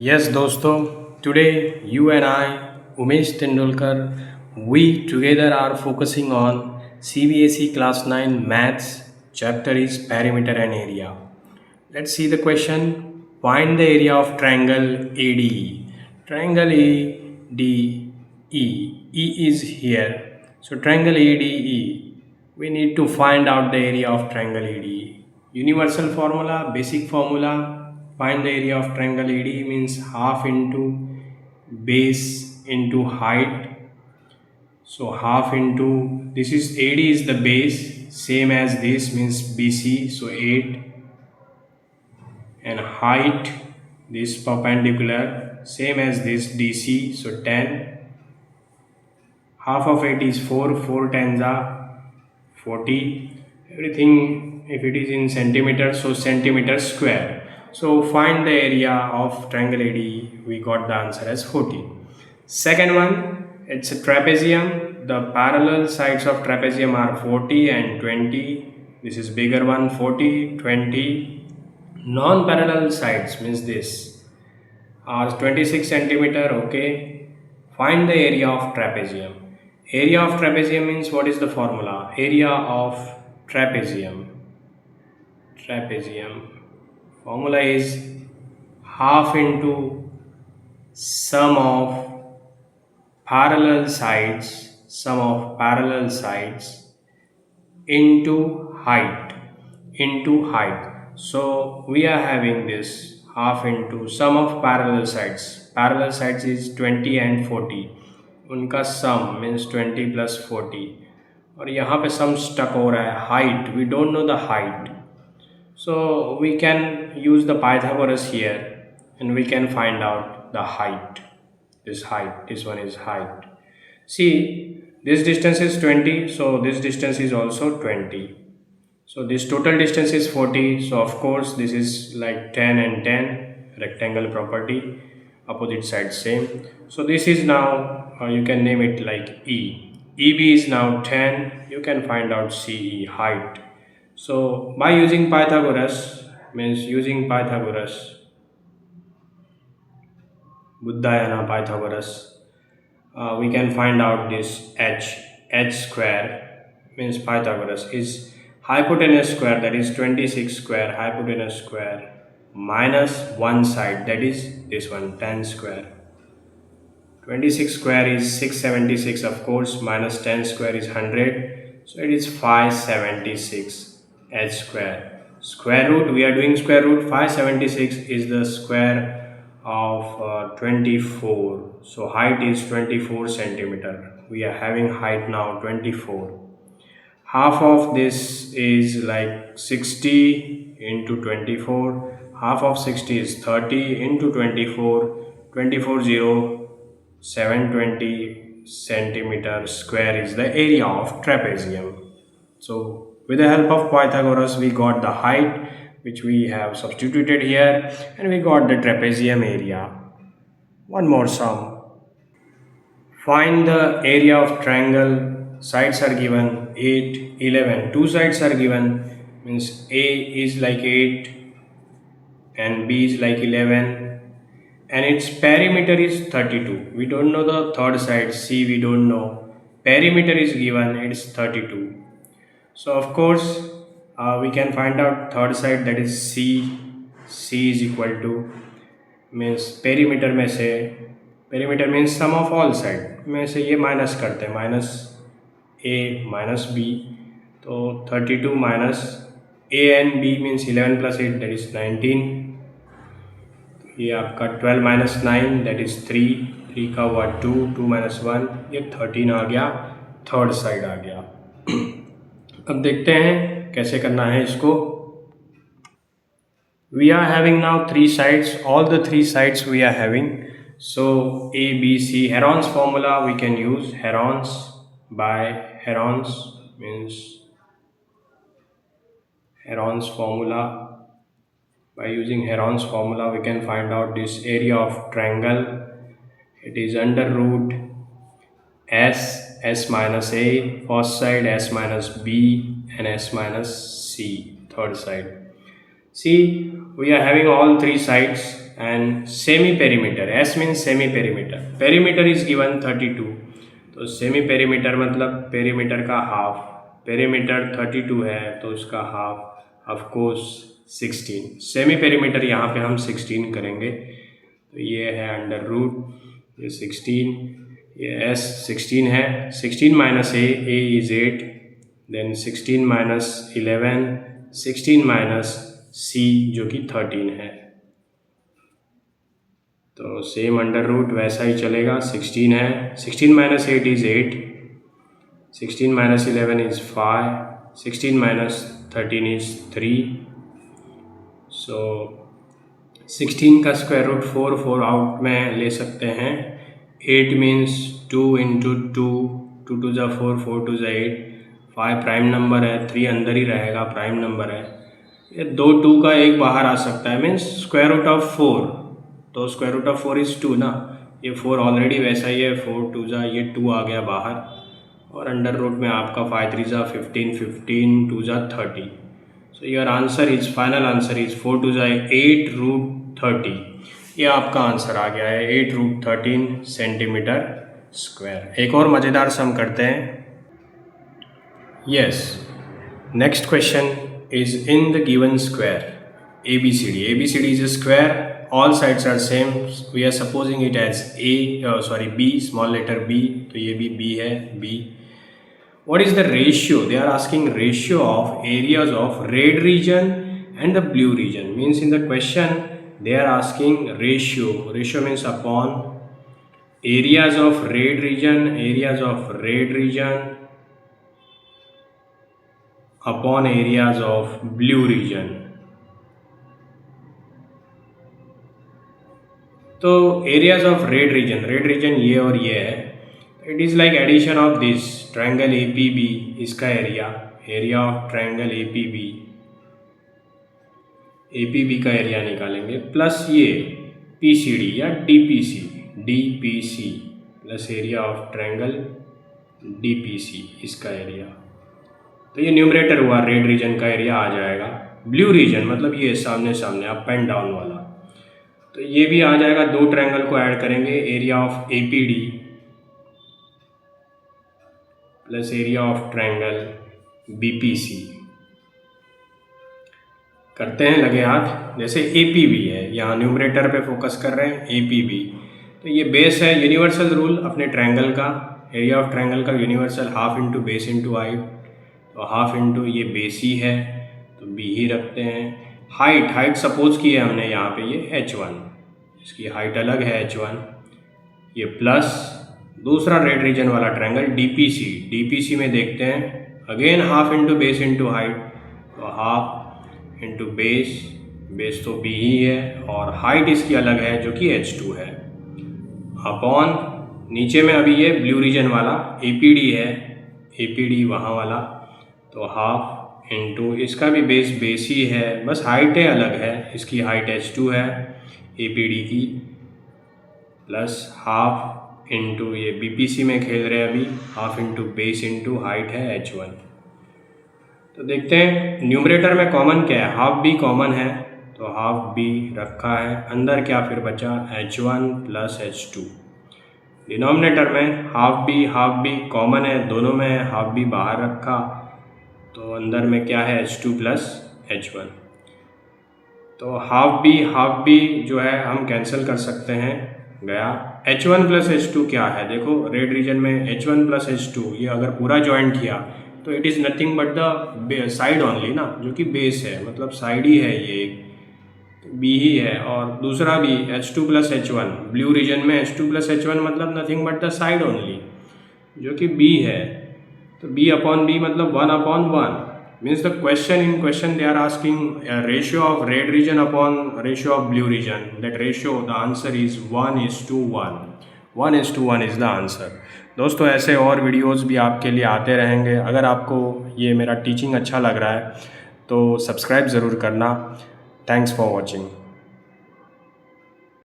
Yes, दोस्तों, today you and I, Umesh Tendulkar, we together are focusing on CBSE Class 9 Maths, chapter is Perimeter and Area. Let's see the question. Find the area of triangle ADE. Triangle ADE. E is here. So triangle ADE. We need to find out the area of triangle ADE. Universal formula, basic formula. Find the area of triangle ADE means half into base into height. So half into this is AD is the base, same as this means BC. So 8 and height this perpendicular same as this DC, so 10. Half of it is 4 tens are 40. Everything if it is in centimeters, so centimeter square. So find the area of triangle AD. We got the answer as 40. Second one, it's a trapezium. The parallel sides of trapezium are 40 and 20. This is bigger one, 40, 20. Non-parallel sides means this are 26 centimeter. Okay, find the area of trapezium. Area of trapezium means what is the formula? Area of trapezium. Trapezium formula is half into sum of parallel sides into height. So we are having this half into sum of parallel sides is 20 and 40, उनका सम means 20 plus 40. और यहाँ पे सम stuck हो रहा है height, we don't know the height, so we can use the Pythagoras here and we can find out the height. This one is height. See, this distance is 20, so this distance is also 20. So this total distance is 40. So of course this is like 10 and 10, rectangle property, opposite side same. So this is now you can name it like E. EB is now 10. You can find out CE, height. So by using Pythagoras, Buddhayana Pythagoras, we can find out this h square means Pythagoras is hypotenuse square, that is 26 square, hypotenuse square minus one side, that is this one 10 square. 26 square is 676, of course, minus 10 square is 100, so it is 576 h square. Square root, we are doing square root, 576 is the square of 24, so height is 24 centimeter. We are having height now 24. Half of this is like 60 into 24. Half of 60 is 30 into 24. 24 0 720 centimeter square is the area of trapezium. So with the help of Pythagoras we got the height, which we have substituted here, and we got the trapezium area. One more sum. Find the area of triangle. Sides are given 8, 11. Two sides are given, means A is like 8 and B is like 11, and its perimeter is 32. We don't know the third side, C we don't know. Perimeter is given, it's 32. So of course we can find out third side, that is C. C is equal to means perimeter में से, perimeter means sum of all side में से ये minus करते हैं, minus A minus B, तो 32 minus A and B means 11 plus 8, that is 19. ये आपका 12 minus 9, that is 3. 3 का हुआ 2, 2 minus 1, ये 13 आ गया, थर्ड साइड आ गया. अब देखते हैं कैसे करना है इसको. We are having now three sides, all the three sides we are having. So A, B, C, Heron's formula we can use. Heron's means Heron's formula. By using Heron's formula we can find out this area of triangle. It is under root s minus A first side, s minus B, and s minus C third side. See, we are having all three sides. and semi perimeter. S means semi perimeter. Perimeter is given 32. तो semi perimeter मतलब perimeter का half, perimeter 32 है तो उसका half of course 16. Semi perimeter यहाँ पे हम 16 करेंगे, तो ये है अंडर रूट, ये 16, ये S 16 है, 16 minus a is 8, then 16 minus 11, 16 minus C जो कि 13 है, तो सेम अंडर रूट वैसा ही चलेगा. 16 है, 16 minus 8 is 8, 16 minus 11 is 5, 16 minus 13 is 3. सो 16 का स्क्वायर रूट 4 आउट में ले सकते हैं. 8 मीन्स 2 इंटू 2, 2 टू ज़ा 4, 4 टू ज़ा 8, 5 प्राइम नंबर है, 3 अंदर ही रहेगा, प्राइम नंबर है. ये 2 का एक बाहर आ सकता है, मीन्स स्क्वायर रूट ऑफ 4, तो स्क्वायर रूट ऑफ 4 इज़ 2 ना, ये 4 ऑलरेडी वैसा ही है, 4 टू ज़ा ये 2 आ गया बाहर, और अंडर रूट में आपका 5 3 ज़ा 15, 15 to the 30. So your answer is, final answer is 4 to the 8 root 30. ये आपका आंसर आ गया है 8 रूट 13 सेंटीमीटर स्क्वायर. एक और मज़ेदार सम करते हैं. Yes, next question is in the given square ABCD. ABCD is a square, all sides are same, we are supposing it as B, small letter B, तो ये भी B है, B. What is the ratio? They are asking ratio of areas of red region and the blue region. Means in the question they are asking ratio. Ratio means upon areas of red region upon areas of blue region. तो areas of red region ये और ये है. It is like addition of this triangle APB, इसका area of triangle APB का area निकालेंगे, plus ये PCD या DPC plus area of triangle DPC, इसका एरिया. तो ये न्यूमरेटर हुआ, रेड रीजन का एरिया आ जाएगा. ब्लू रीजन मतलब ये सामने अप एंड डाउन वाला, तो ये भी आ जाएगा. 2 ट्रायंगल को ऐड करेंगे, area of APD plus area of triangle BPC. करते हैं लगे हाथ. जैसे APB है, यहाँ न्यूमरेटर पे फोकस कर रहे हैं, APB, तो ये बेस है. यूनिवर्सल रूल अपने ट्रायंगल का, एरिया ऑफ ट्रायंगल का universal, half into base into height, तो हाफ इंटू ये बेस ही है तो B ही रखते हैं. हाइट सपोज की है हमने यहाँ पे, ये H1, इसकी हाइट अलग है H1. ये प्लस दूसरा रेड रीजन वाला ट्रायंगल DPC में देखते हैं, again half into base into height, तो हाफ इंटू बेस तो B ही है, और हाइट इसकी अलग है जो कि H2 है, अपॉन नीचे में अभी ये ब्लू रीजन वाला APD है, APD वहाँ वाला, तो हाफ इंटू इसका भी बेस ही है, बस हाइटें अलग है. इसकी हाइट H2 है APD की, प्लस हाफ इंटू ये BPC में खेल रहे हैं अभी, half into base into height है H1. तो देखते हैं न्यूमरेटर में कॉमन क्या है, हाफ B कॉमन है, तो हाफ B रखा है. अंदर क्या फिर बचा, H1 प्लस H2. डिनोमिनेटर में हाफ B कॉमन है, दोनों में हाफ B बाहर रखा, तो अंदर में क्या है, H2 प्लस H1. तो हाफ B जो है हम कैंसिल कर सकते हैं, गया. H1 प्लस H2 क्या है, देखो रेड रीजन में H1 प्लस H2, ये अगर पूरा ज्वाइंट किया तो it is nothing but the side only ना, जो कि बेस है, मतलब साइड ही है, ये B ही है. और दूसरा भी H2 plus H1, blue reason में H2 प्लस H1 मतलब nothing but the side only, जो कि B है. तो B अपॉन B मतलब 1 upon 1. Means the question they are asking a ratio of red region upon ratio of blue region. That ratio, the answer is 1:1. 1:1 is the answer. दोस्तों ऐसे और videos भी आपके लिए आते रहेंगे. अगर आपको ये मेरा टीचिंग अच्छा लग रहा है तो सब्सक्राइब ज़रूर करना. Thanks for watching.